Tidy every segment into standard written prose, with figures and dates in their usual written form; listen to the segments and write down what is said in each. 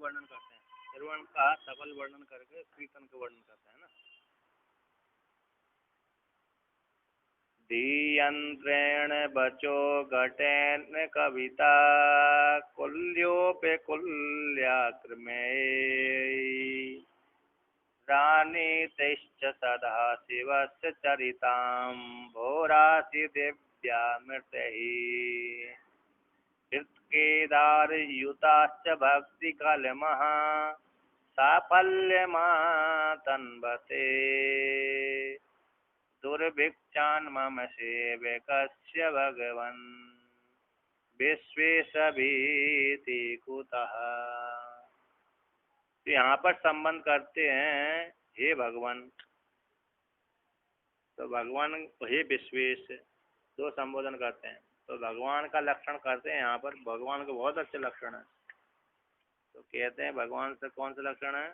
वर्णन करते हैं, श्रवण का सफल वर्णन करके कीर्तन का वर्णन करते हैं ना। धीयंत्रेण बचो घटेन कविता कुल्योपे कुल्याक्रमे रानीतिश्च सदा शिवस्य चरितां भोरासि दिव्यामृतैः हृत्केदारयुताश्च भक्तिकलमः साफल्यमातन्वते दुर्भिक्षान् मम सेवकस्य भगवन् विश्वेशभीति कुतः। तो यहाँ पर संबंध करते हैं हे भगवान, तो भगवान हे विश्वेश, दो संबोधन करते हैं। तो भगवान का लक्षण करते हैं यहाँ पर। भगवान के बहुत अच्छे लक्षण है। तो कहते हैं भगवान से कौन सा लक्षण है?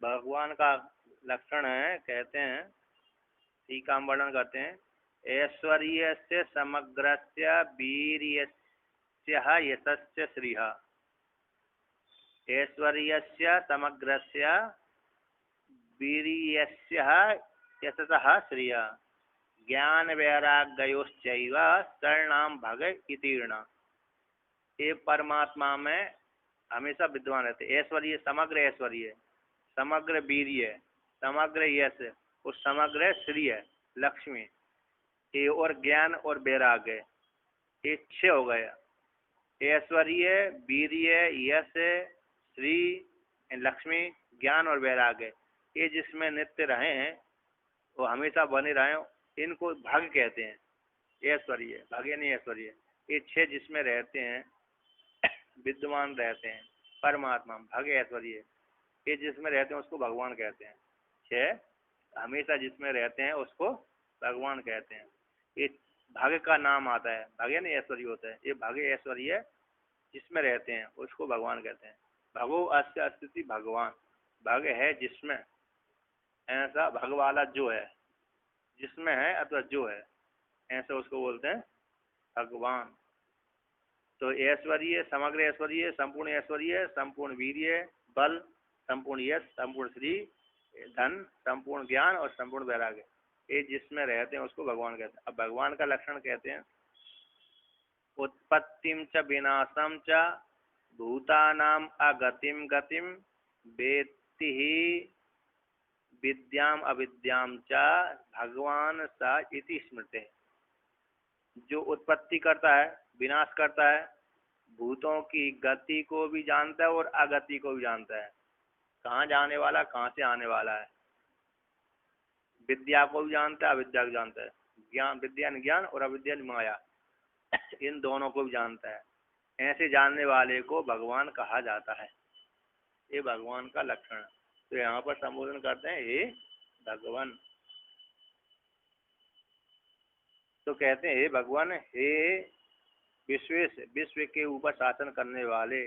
भगवान का लक्षण है, कहते हैं टीका में वर्णन करते हैं, ऐश्वर्यस्य समग्रस्य वीर्यस्य यशस्य श्रीः। ऐश्वर्यस्य समग्रस्य वीर्यस्य यशसः श्रियः ज्ञान वैराग्योश्चैव शरणां भग इतीर्ण। ये परमात्मा में हमेशा विद्वान रहते। ऐश्वर्य, समग्र ऐश्वर्य, समग्र वीर्य, समग्र यश और समग्र श्री लक्ष्मी, ये और ज्ञान और वैराग्य, ये 6 हो गया। ऐश्वर्य, वीर्य, यश, श्री, लक्ष्मी, ज्ञान और वैराग्य, ये जिसमें नित्य रहे हैं, वो हमेशा बने रहे, इनको भाग्य कहते हैं। ऐश्वर्य, भाग्य नहीं ऐश्वर्य, ये 6 जिसमें रहते हैं, विद्वान रहते हैं परमात्मा। भाग्य ऐश्वर्य, ये जिसमें रहते हैं उसको भगवान कहते हैं। 6 हमेशा जिसमें रहते हैं उसको भगवान कहते हैं। ये भाग्य का नाम आता है, भाग्य नहीं ऐश्वर्य होता है। ये भाग्य ऐश्वर्य जिसमें रहते हैं उसको भगवान कहते हैं। भगो अस्य अस्तित्व भगवान, भाग्य है जिसमें, ऐसा भगवाला जो है, जिसमें है अथवा जो है, ऐसे उसको बोलते हैं भगवान। तो ऐश्वर्य, समग्र ऐश्वर्य, संपूर्ण ऐश्वर्य, संपूर्ण वीर्य, बल, संपूर्ण यश, संपूर्ण श्री, धन, संपूर्ण ज्ञान और संपूर्ण वैराग्य, ये जिसमें रहते हैं उसको भगवान कहते हैं। अब भगवान का लक्षण कहते हैं, उत्पत्तिम च विनाशम च भूतानाम अगतिम गतिम वेत्ति विद्याम अविद्याम च भगवान स इति स्मृते। जो उत्पत्ति करता है, विनाश करता है, भूतों की गति को भी जानता है और अगति को भी जानता है, कहाँ जाने वाला, कहाँ से आने वाला है। विद्या को भी जानता है, अविद्या को जानता है। ज्ञान, विद्या ज्ञान और अविद्या माया, इन दोनों को भी जानता है। ऐसे जानने वाले को भगवान कहा जाता है। ये भगवान का लक्षण है। तो यहाँ पर संबोधन करते हैं हे भगवान। तो कहते हैं हे भगवान, हे विश्वेश, विश्व के ऊपर शासन करने वाले,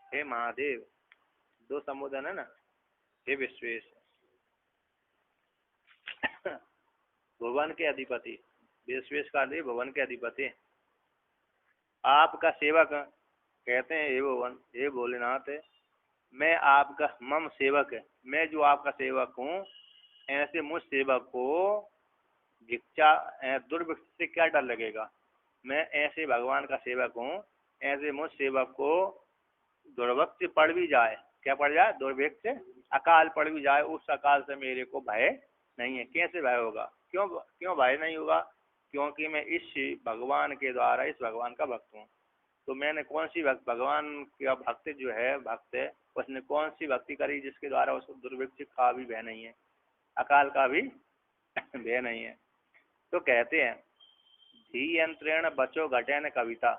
हे महादेव। 2 संबोधन है ना, हे विश्वेश, भुवन के अधिपति। विश्वेश का अर्थ भुवन के अधिपति, आपका सेवक। कहते हैं हे भुवन, हे भोलेनाथ, मैं आपका, मम सेवक है, मैं जो आपका सेवक हूँ, ऐसे मुझ सेवक को भिक्षा, दुर्भिक्ष से क्या डर लगेगा। मैं ऐसे भगवान का सेवक हूँ, ऐसे मुझ सेवक को दुर्भिक्ष पड़ भी जाए, क्या पड़ जाए, दुर्भिक्ष, अकाल पड़ भी जाए, उस अकाल से मेरे को भय नहीं है। कैसे भय होगा, क्यों भय नहीं होगा? क्योंकि मैं इस भगवान के द्वारा, इस भगवान का भक्त हूँ। तो मैंने कौन सी भगवान का भक्त जो है, भक्त है, उसने कौन सी भक्ति करी जिसके द्वारा उसको दुर्भिक्ष का भी भय नहीं है, अकाल का भी भय नहीं है। तो कहते हैं धी यंत्रेण बचो घटेन कविता।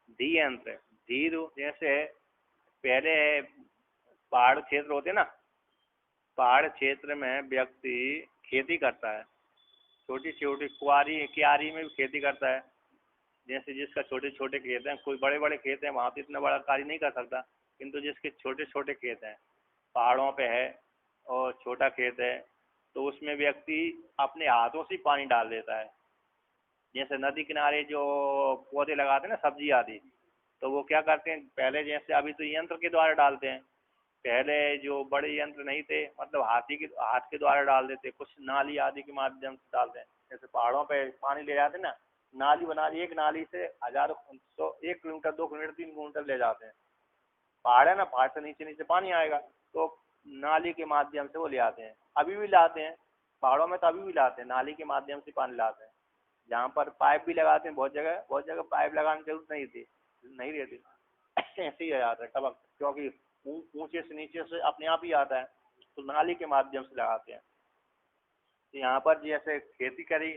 धी यंत्र, धीर, जैसे पहले पहाड़ क्षेत्र होते ना, पहाड़ क्षेत्र में व्यक्ति खेती करता है, छोटी छोटी क्यारी में भी खेती करता है। जैसे जिसका छोटे छोटे खेत हैं, कोई बड़े बड़े खेत हैं, वहाँ तो इतना बड़ा कार्य नहीं कर सकता, किंतु जिसके छोटे छोटे खेत हैं, पहाड़ों पे है और छोटा खेत है, तो उसमें व्यक्ति अपने हाथों से पानी डाल देता है। जैसे नदी किनारे जो पौधे लगाते हैं ना, सब्जी आदि, तो वो क्या करते हैं, पहले जैसे अभी तो यंत्र के द्वारा डालते हैं, पहले जो बड़े यंत्र नहीं थे, मतलब हाथ के द्वारा डाल देते, कुछ नाली आदि के माध्यम से डालते हैं। जैसे पहाड़ों पे पानी ले जाते हैं ना, नाली बना दी, एक नाली से हजारों, तो 1 किलोमीटर 2 किलोमीटर 3 किलोमीटर ले जाते हैं। पहाड़ है ना, पहाड़ से नीचे नीचे पानी आएगा, तो नाली के माध्यम से वो ले आते हैं। अभी भी लाते हैं पहाड़ों में, तो अभी भी लाते हैं, नाली के माध्यम से पानी लाते हैं। जहाँ पर पाइप भी लगाते हैं, बहुत जगह पाइप लगाने की जरूरत नहीं रहती, ऐसे ही आ जाता है टपक, क्योंकि ऊंचे से नीचे से अपने आप ही आता है, तो नाली के माध्यम से लगाते हैं। तो यहाँ पर जैसे खेती करी,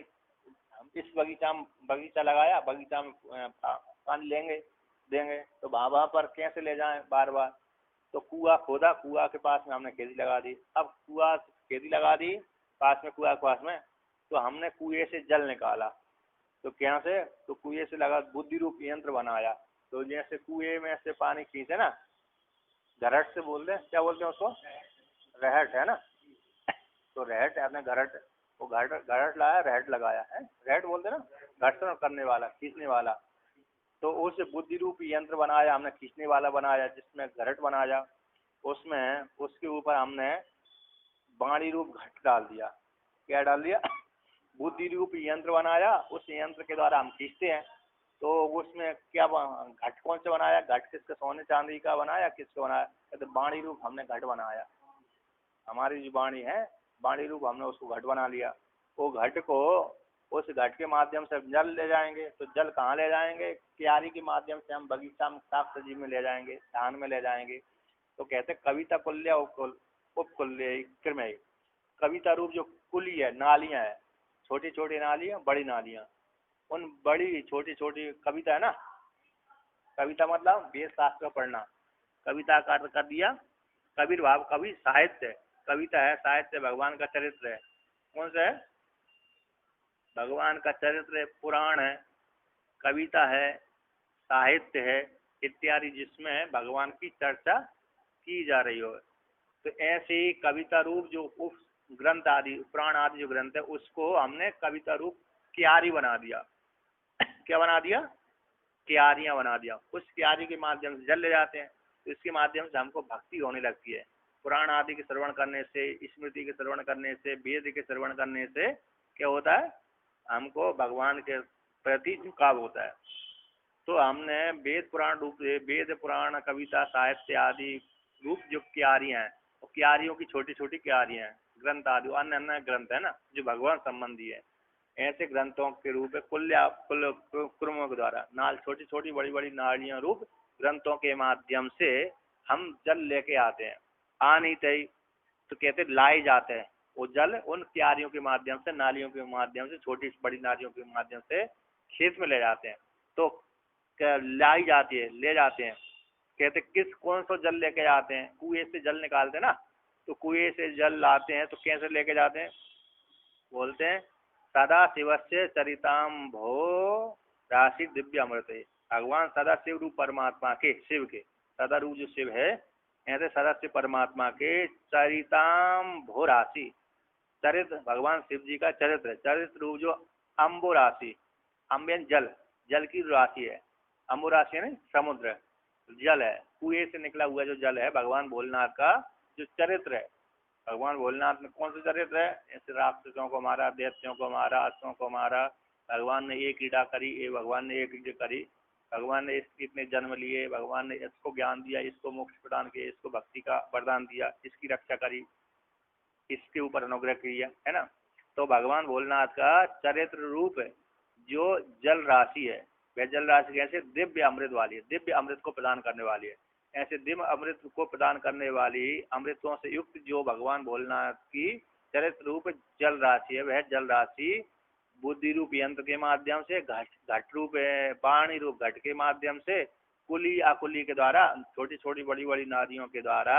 हम इस बगीचा लगाया, बगीचा में पानी लेंगे देंगे, तो वहाँ पर कैसे ले जाएं बार बार, तो कुआं खोदा, कुआं के पास में हमने खेती लगा दी। अब कुआं खेती लगा दी पास में, कुआं के पास में, तो हमने कुएं से जल निकाला, तो क्या से, तो कुएं से लगा बुद्धि रूप यंत्र बनाया। तो जैसे कुएं में से पानी खींचे ना, घरट से बोलते हैं, क्या बोलते हैं उसको, रहट है ना, तो रहट आपने घरट, वो घरट लाया, रहट लगाया है, रहट बोलते हैं ना, घर्षण करने वाला, खींचने वाला। तो उस बुद्धि रूप यंत्र बनाया हमने, खींचने वाला बनाया, जिसमें घरट बनाया, उसमें उसके ऊपर हमने वाणी रूप घट डाल दिया। क्या डाल दिया, बुद्धि रूप यंत्र बनाया, उस यंत्र के द्वारा हम खींचते हैं। तो उसमें क्या घट कौन से बनाया, घट किसका, सोने चांदी का बनाया, किसका बनाया, तो वाणी रूप हमने घट बनाया। हमारी जो वाणी है, वाणी रूप हमने उसको घट बना लिया। वो घट को, उस घट के माध्यम से जल ले जाएंगे, तो जल कहाँ ले जाएंगे, क्यारी के माध्यम से हम बगीचा में, साग सब्जी में ले जाएंगे, धान में ले जाएंगे। तो कहते कविता कुल्य उपकुल्य क्रमय, कविता रूप जो कुली है, नालियां है, छोटी छोटी नालियां, बड़ी नालियां, उन बड़ी छोटी छोटी कविता है ना, कविता मतलब वेद शास्त्र पढ़ना, कविता का अर्थ कर दिया कबीर भाव, कवि साहित्य, कविता है साहित्य, भगवान का चरित्र है। कौन सा है, भगवान का चरित्र है, पुराण है, कविता है, साहित्य है इत्यादि, जिसमें भगवान की चर्चा की जा रही हो। तो ऐसे ही कविता रूप जो उप ग्रंथ आदि, पुराण आदि जो ग्रंथ है, उसको हमने कविता रूप क्यारी बना दिया। क्या बना दिया, क्यारियां बना दिया। उस क्यारी के माध्यम से जल ले जाते हैं, तो इसके माध्यम से हमको भक्ति होने लगती है। पुराण आदि के श्रवण करने से, स्मृति के श्रवण करने से, वेद के श्रवण करने से क्या होता है, हमको भगवान के प्रति झुकाव होता है। तो हमने वेद पुराण रूप, वेद पुराण कविता साहित्य आदि रूप जो क्यारियां हैं, और क्यारियों की छोटी छोटी क्यारियां हैं, ग्रंथ आदि अन्य अन्य ग्रंथ है ना जो भगवान संबंधी है, ऐसे ग्रंथों के रूप में कुल क्रमों के द्वारा नाल, छोटी छोटी बड़ी बड़ी नालियां रूप ग्रंथों के माध्यम से हम जल लेके आते हैं। आ नहीं तय, तो कहते लाए जाते हैं वो जल, उन क्यारियों के माध्यम से, नालियों के माध्यम से, छोटी बड़ी नालियों के माध्यम से खेत में ले जाते हैं। तो लाई जाती है, ले जाते हैं। कहते किस, कौन सा जल लेके जाते हैं, कुएं से जल निकालते हैं ना, तो कुएं से जल लाते हैं, तो कैसे लेके जाते हैं, बोलते हैं सदा शिव से चरिताम्भो राशि दिव्य अमृत है। भगवान सदा शिव रूप परमात्मा के, शिव के सदा रूप जो शिव है, ऐसे सदा शिव परमात्मा के चरिताम्भो राशि, चरित्र भगवान शिव जी का चरित्र, चरित्र रूप जो अम्बो राशि, अम्बेन जल, जल की राशि है, अम्बो राशि है ना समुद्र, जल है, कुएं से निकला हुआ जो जल है, भगवान भोलेनाथ का जो चरित्र है। भगवान भोलेनाथ में कौन सा चरित्र है, ऐसे राक्षसों को मारा, दैत्यों को मारा, असुरों को मारा, भगवान ने एक क्रीड़ा करी, ये भगवान ने एक क्रीड़ा करी, भगवान ने इतने जन्म लिए, भगवान ने इसको ज्ञान दिया, इसको मोक्ष प्रदान किया, इसको भक्ति का वरदान दिया, इसकी रक्षा करी, इसके ऊपर अनुग्रह किया, है ना। तो भगवान भोलेनाथ का चरित्र रूप जो जल राशि है, वह जल राशि कैसे दिव्य अमृत वाली है, दिव्य अमृत को प्रदान करने वाली है। ऐसे दिव्य अमृत को प्रदान करने वाली अमृतों से युक्त जो भगवान भोलेनाथ की चरित्र रूप जल राशि है, वह जल राशि बुद्धि रूप यंत्र के माध्यम से, घट रूप पाणी रूप घट के माध्यम से, कुली अकुली के द्वारा, छोटी छोटी बड़ी बड़ी नदियों के द्वारा,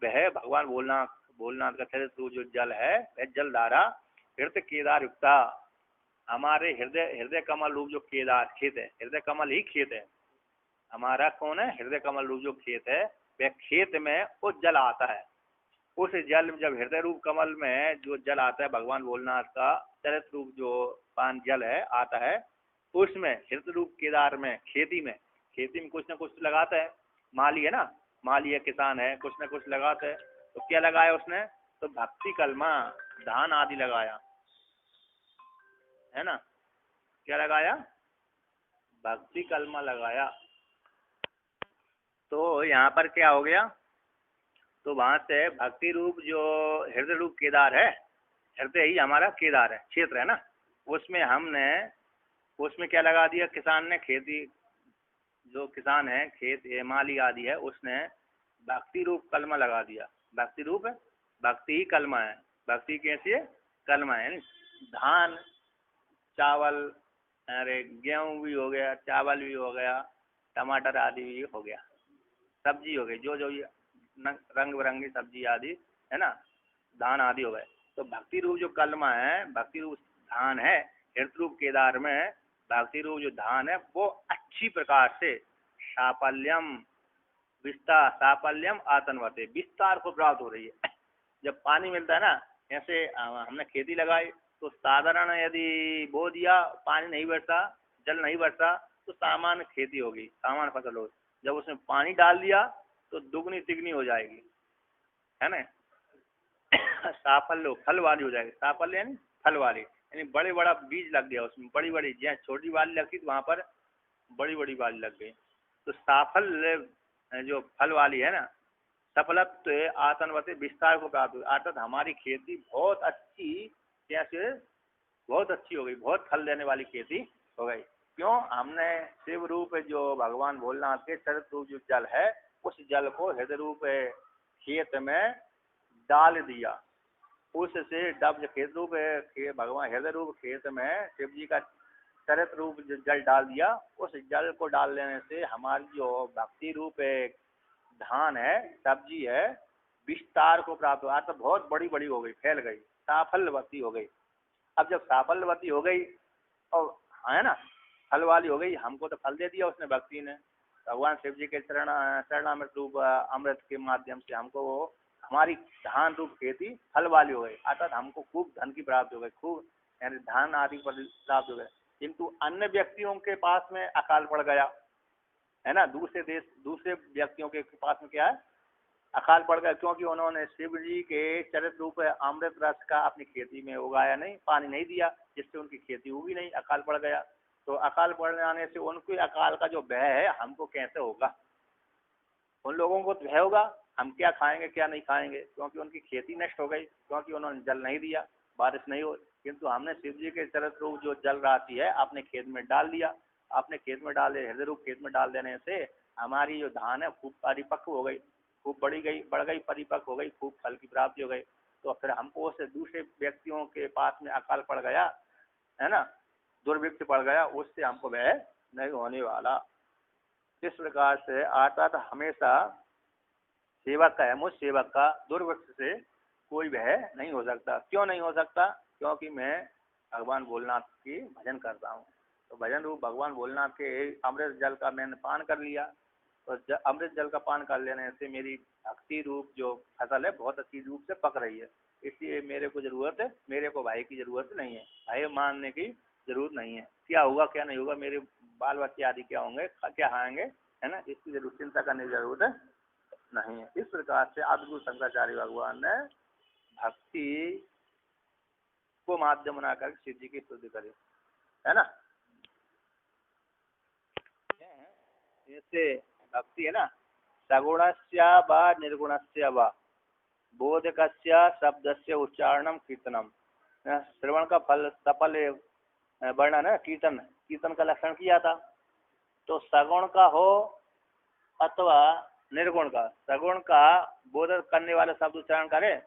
वह भगवान भोलेनाथ का चरित्र जो जल है, वह जल धारा हृदय केदार युक्ता, हमारे हृदय कमल रूप जो केदार खेत है, हृदय कमल ही खेत है हमारा, कौन है, हृदय कमल रूप जो खेत है, वह खेत में वो जल आता है। उस जल में जब हृदय रूप कमल में जो जल आता है, भगवान भोलेनाथ का चरित्र रूप जो पान जल है आता है, उसमें हृदय रूप केदार में, खेती में खेती में कुछ ना कुछ लगाता है, माली है ना, माली है, किसान है, कुछ ना कुछ लगाता है। तो क्या लगाया उसने, तो भक्ति कलमा, धान आदि लगाया, है ना। क्या लगाया, भक्ति कलमा लगाया। तो यहाँ पर क्या हो गया, तो वहां से भक्ति रूप जो हृदय रूप केदार है, हृदय ही हमारा केदार है, क्षेत्र है ना, उसमें हमने, उसमें क्या लगा दिया किसान ने, खेती, जो किसान है, खेत माली आदि है, उसने भक्ति रूप कलमा लगा दिया। भक्ति रूप है, भक्ति ही कलमा है, भक्ति कैसी है, कलमा है। धान, चावल, अरे गेहूं भी हो गया, चावल भी हो गया, टमाटर आदि भी हो गया, सब्जी हो गई, जो जो ये रंग बिरंगी सब्जी आदि है ना, धान आदि हो गए। तो भक्ति रूप जो कलमा है, भक्ति रूप धान है, हृत रूप केदार में भक्ति रूप जो धान है वो अच्छी प्रकार से साफल्यम विस्तार, साफल्यम आतनवते, विस्तार को प्राप्त हो रही है। जब पानी मिलता है ना, ऐसे हमने खेती लगाई तो साधारण यदि बो दिया, पानी नहीं बरसा, जल नहीं बरसा, तो सामान्य खेती होगी, सामान्य फसल होगी। जब उसमें पानी डाल दिया तो दुगनी तिगनी हो जाएगी, है ना। साफल्य फल वाली हो जाएगी, साफल्य यानी फल वाली, यानी बड़े बड़ा बीज लग गया उसमें, बड़ी बड़ी, जहाँ छोटी वाली लगती तो वहाँ पर बड़ी बड़ी वाली लग गई। तो साफल्य जो फल वाली है ना, सफलत्व आतनवते, विस्तार को प्राप्त हुई, अर्थात हमारी खेती बहुत अच्छी, कैसे, बहुत अच्छी हो गई, बहुत फल देने वाली खेती हो गई। क्यों, हमने शिव रूप जो भगवान भोलेनाथ के चरित रूप जो जल है, उस जल को हृदय रूप खेत में डाल दिया। उससे डब खेत रूप भगवान हृदय रूप खेत में शिव जी का चरित रूप जो जल डाल दिया, उस जल को डाल देने से हमारी जो भक्ति रूप धान है, सब्जी है, विस्तार को प्राप्त हुआ, तो बहुत बड़ी बड़ी हो गई, फैल गई, साफल्यवती हो गई। अब जब साफल्यवती हो गई और है ना, फल वाली हो गई, हमको तो फल दे दिया उसने, भक्ति ने, भगवान शिव जी के चरणामृत रूप अमृत के माध्यम से हमको वो हमारी धान रूप खेती फल वाली हो गई, अर्थात हमको खूब धन की प्राप्ति हो गई, खूब यानी धान आदि प्राप्त हो गए। किंतु अन्य व्यक्तियों के पास में अकाल पड़ गया, है ना, दूसरे देश, दूसरे व्यक्तियों के पास में क्या है, अकाल पड़ गया, क्योंकि उन्होंने शिव जी के चरित रूप अमृत रस का अपनी खेती में उगाया नहीं, पानी नहीं दिया, जिससे उनकी खेती उगी नहीं, अकाल पड़ गया। तो अकाल पड़ जाने से उनके अकाल का जो भय है हमको कैसे होगा, उन लोगों को तो भय होगा, हम क्या खाएंगे क्या नहीं खाएंगे, क्योंकि उनकी खेती नष्ट हो गई, क्योंकि उन्होंने जल नहीं दिया, बारिश नहीं हो। किंतु हमने शिव जी के चरित रूप जो जल राशि है अपने खेत में डाल दिया, अपने खेत में डाल, हृदय रूप खेत में डाल देने से हमारी जो धान है खूब परिपक्व हो गई, खूब बढ़ गई, परिपक्व हो गई, खूब फल की प्राप्ति हो गई। तो फिर हमको उससे दूसरे व्यक्तियों के पास में अकाल पड़ गया, है ना, दुर्भिक्ष पड़ गया, उससे हमको वह नहीं होने वाला। इस प्रकार से अर्थात हमेशा सेवक का है, मुझ सेवक का दुर्भिक्ष से कोई वह नहीं हो सकता। क्यों नहीं हो सकता, क्योंकि मैं भगवान भोलेनाथ की भजन करता हूँ। तो भजन रूप भगवान भोलेनाथ के अमृत जल का मैंने पान कर लिया, तो अमृत जल का पान कर लेने से मेरी भक्ति रूप जो फसल है बहुत अच्छी रूप से पक रही है, इसलिए मेरे को जरूरत है, मेरे को भाई की जरूरत नहीं है, भाई मानने की जरूरत नहीं है, क्या होगा क्या नहीं होगा, मेरे बाल बच्चे आदि क्या होंगे, क्या खाएंगे, है ना, इसकी जरूर चिंता करने की जरूरत नहीं है। इस प्रकार से आदिगुरु शंकराचार्य भगवान ने भक्ति को माध्यम बनाकर शिव जी की स्तुति करी, है ना। जैसे भक्ति है ना, सगुणस्य व निर्गुणस्य व बोधकस्य शब्दस्य उच्चारणम कीर्तनम, श्रवण का फल सफल वर्णन है, कीर्तन, कीर्तन का लक्षण किया था। तो सगुण का हो अथवा निर्गुण का, सगुण का बोधन करने वाला शब्द उच्चारण करें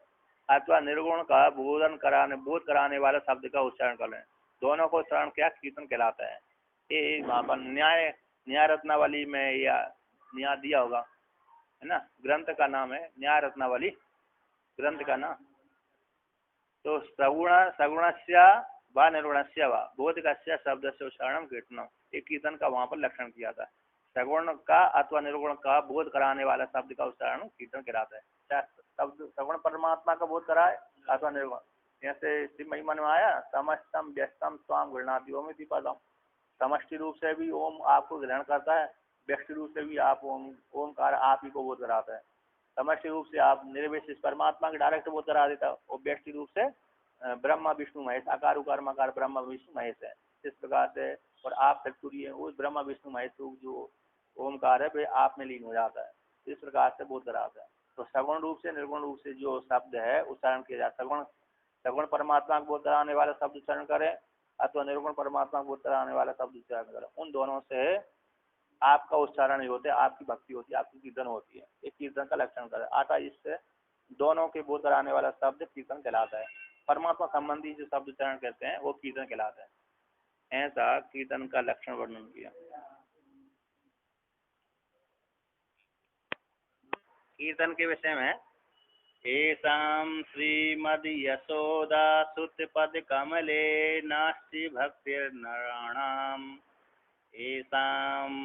अथवा निर्गुण का बोध कराने वाला शब्द का उच्चारण करें, दोनों को उच्चारण क्या कीर्तन कहलाता है। ये वहाँ पर न्याय रत्नावली में या न्याय दिया होगा, है ना, ग्रंथ का नाम है न्याय रत्नावली, ग्रंथ का नाम। तो सगुणस्य व निर्गुणस्य व बोधकस्य शब्दस्य उच्चारणम कीर्तनम, ये कीर्तन का वहाँ पर लक्षण किया था। सगुण का अथवा निर्गुण का बोध कराने वाला शब्द का उच्चारण कीर्तन कहलाता है। शब्द सगुण परमात्मा का बोध कराए अथवा निर्गुण, जैसे श्री महिमा में आया समस्तम व्यस्तम स्वाम गृहणाति ओमिति पदम, समष्टि रूप से भी ओम आपको ग्रहण करता है, व्यक्ति रूप से भी आप ओमकार आप ही को बोध कराता है। समष्टि रूप से आप निर्विशेष परमात्मा के डायरेक्ट बोध करा देता है। और व्यक्ति रूप से ब्रह्मा विष्णु महेश, आकार उकार मकार ब्रह्मा विष्णु महेश है इस प्रकार से। और आप फैक्टोरियल उस ब्रह्मा विष्णु महेश रूप जो ओमकार है वे आप में लीन हो जाता है, इस प्रकार से बोध कराता है। तो सगुण रूप से निर्गुण रूप से जो शब्द है उच्चारण किया जाता है। सगुण परमात्मा को बोध कराने वाला शब्द उच्चारण करें अथवा निर्गुण परमात्मा को बोध कराने वाला शब्द उच्चारण करें, उन दोनों से आपका उच्चारण ही होता है, आपकी भक्ति होती है, आपकी कीर्तन होती है। एक कीर्तन का लक्षण करें आता है। इससे दोनों के बोध कराने वाला शब्द कीर्तन कहलाता है। परमात्मा संबंधी जो शब्द उच्चारण कहते हैं वो कीर्तन कहलाता है। ऐसा कीर्तन का लक्षण वर्णन किया। कीर्तन के विषय में एसाम श्रीमद यशोदा सुत पद कमले नास्ति भक्तिर्नराणाम एसाम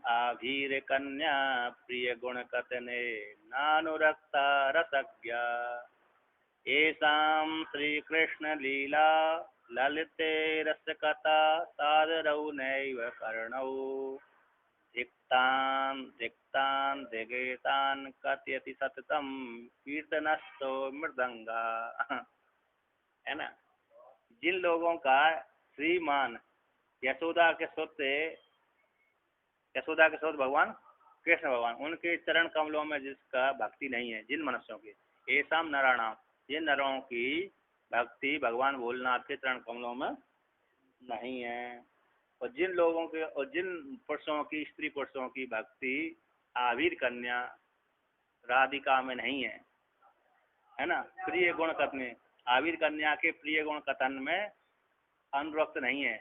आभीर कन्या प्रिय गुण कथने नानुरक्ता रसज्ञा एसाम श्री कृष्ण लीला ललिते रसकथा सादरौ नैव कर्णौ दिक्तान दिक्तान दिगेतान कथयति सततम कीर्तनस्थो मृदंगा। है ना। जिन लोगों का श्रीमान यशोदा के सुत भगवान कृष्ण भगवान उनके चरण कमलों में जिसका भक्ति नहीं है, जिन मनुष्यों की ऐसा नराणाम जिन नरों की भक्ति भगवान भोलेनाथ के चरण कमलों में नहीं है। और जिन लोगों के और जिन पुरुषों की स्त्री पुरुषों की भक्ति आविर कन्या राधिका में नहीं है ना। प्रिय गुण कथन आविर कन्या के प्रिय गुण कथन में अनुरक्त नहीं है,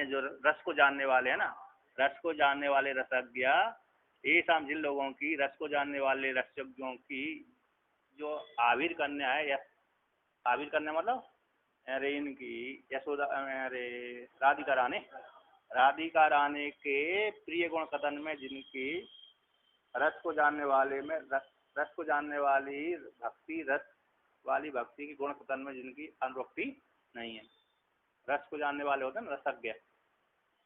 जो रस को जानने वाले है ना, रस को जानने वाले रसज्ञ ये शाम जिन लोगों की रस को जानने वाले रसज्ञों की जो आविर कन्या है, या आविर कन्या मतलब अरे इनकी यशोदा अरे राधिका रानी के प्रिय गुण कथन में जिनकी रस को जानने वाले में रस को जानने वाली भक्ति रस वाली भक्ति के गुण कथन में जिनकी अनुरक्ति नहीं है। रस को जानने वाले होते हैं ना रसज्ञ,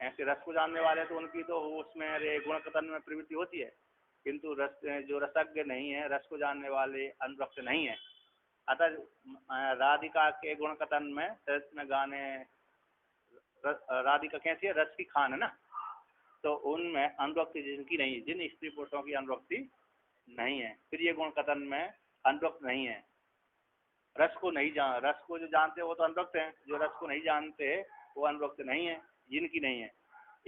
ऐसे रस को जानने वाले तो उनकी तो उसमें गुण कथन में प्रवृत्ति होती है, किंतु रस जो रसज्ञ नहीं है, रस को जानने वाले अनुरक्त नहीं है। अतः राधिका के गुण कथन में रस में गाने राधिका कैसी है, रस की खान है ना, तो उनमें अनुरक्ति जिनकी नहीं है, जिन स्त्री पुरुषों की अनुरक्ति नहीं है, फिर ये गुण कथन में अनुरक्त नहीं है। रस को जो जानते हैं वो तो अनुरक्त हैं, जो रस को नहीं जानते वो अनुरक्त नहीं है, जिनकी नहीं है।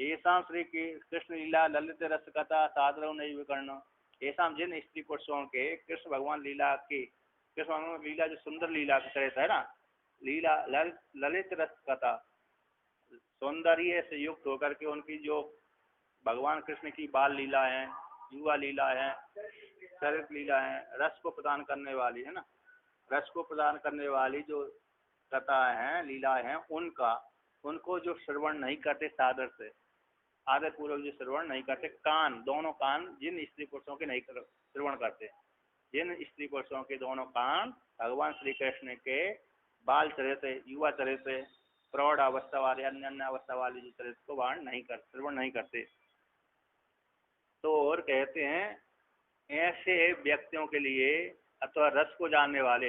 ऐसा श्री कृष्ण लीला ललित रस कथा सादर नहीं विकर्ण ऐसा जिन स्त्री पुरुषों के कृष्ण भगवान लीला की कृष्ण भगवान लीला जो सुंदर लीला कहते है ना, लीला ललित रस कथा सौंदर्य से युक्त होकर के उनकी जो भगवान कृष्ण की बाल लीला है, युवा लीला है, चरित्र लीला है, रस को प्रदान करने वाली है ना, रस को प्रदान करने वाली जो कथा है लीला है, उनको जो श्रवण नहीं करते सादर से आदर पूर्वक जो श्रवण नहीं करते, दोनों कान जिन स्त्री पुरुषों के नहीं श्रवण करते, जिन स्त्री पुरुषों के दोनों कान भगवान श्री कृष्ण के बाल चरित्र युवा चरित्र प्रौढ़ अवस्था वाले अन्य अवस्था वाले जो चरित्र को श्रवण नहीं करते। तो और कहते हैं ऐसे व्यक्तियों के लिए अथवा रस को जानने वाले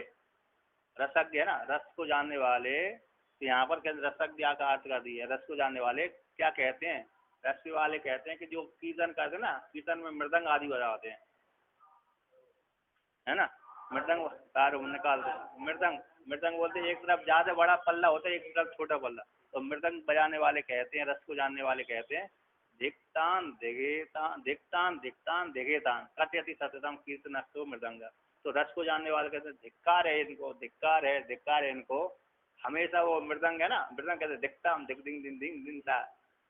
रसज्ञ है ना, रस को जानने वाले, तो यहाँ पर कहते रसज्ञ का अर्थ कर दिया। रस को जानने वाले क्या कहते हैं, रस वाले कहते हैं कि जो कीर्तन करते हैं ना, कीर्तन में मृदंग आदि बजाते हैं है ना, मृदंग तार निकालते मृदंग बोलते हैं, एक तरफ ज्यादा बड़ा पल्ला होता है, एक तरफ छोटा पल्ला, तो मृदंग बजाने वाले कहते हैं, रस को जानने वाले कहते हैं धिक्तान दिगेतान कथयति सततम कीर्तनस्थो मृदंग। तो रस को जानने वाले कहते हैं धिक्कार है इनको हमेशा वो मृदंग है ना, मृदंग कहते दिखताम दिख दिंग दिन दिन दिन ता।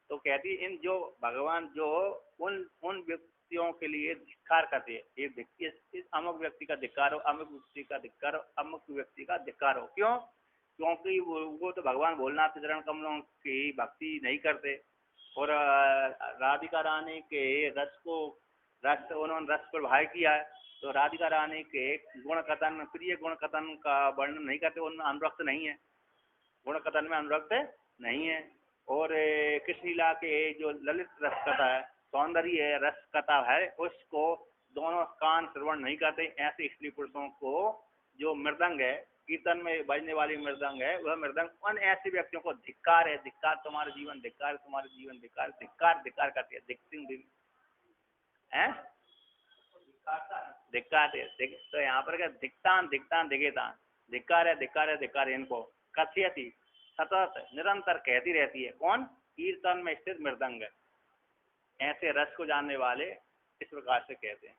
तो कहती इन जो भगवान जो उन व्यक्तियों के लिए धिक्कार करते हैं, इस अमुक व्यक्ति का धिक्कार हो, अमुक व्यक्ति का धिक्कार हो, अमुक व्यक्ति का धिक्कार हो। क्यों? क्योंकि वो तो भगवान भोलेनाथ के चरण कमलों की भक्ति नहीं करते, और राधिका रानी के उन्होंने रस प्रभाव किया है, तो राधिका रानी के गुण कथन प्रिय गुण कथन का वर्णन नहीं करते, उनमें अनुरक्त नहीं है, गुण कथन में अनुरक्त नहीं है। और कृष्ण लीला के जो ललित रस कथा है, सौंदर्य है, रस कथा है, उसको दोनों कान श्रवण नहीं करते। ऐसे स्त्री पुरुषों को जो मृदंग है, कीर्तन में बजने वाली मृदंग है, वह मृदंग उन ऐसे व्यक्तियों को धिक्कार है, धिक्कार तुम्हारे जीवन, धिक्कार तुम्हारे जीवन, धिक्कार धिक्कार धिक्कार करती है, दिखती है धिक्कार है। तो यहाँ पर क्या धिक्तान धिक्तान दिखेतान, धिक्कार है धिक्कार है धिक्कार, इनको कथयति सतत निरंतर कहती रहती है। कौन? कीर्तन में स्थित मृदंग, ऐसे रस को जानने वाले इस प्रकार से कहते हैं।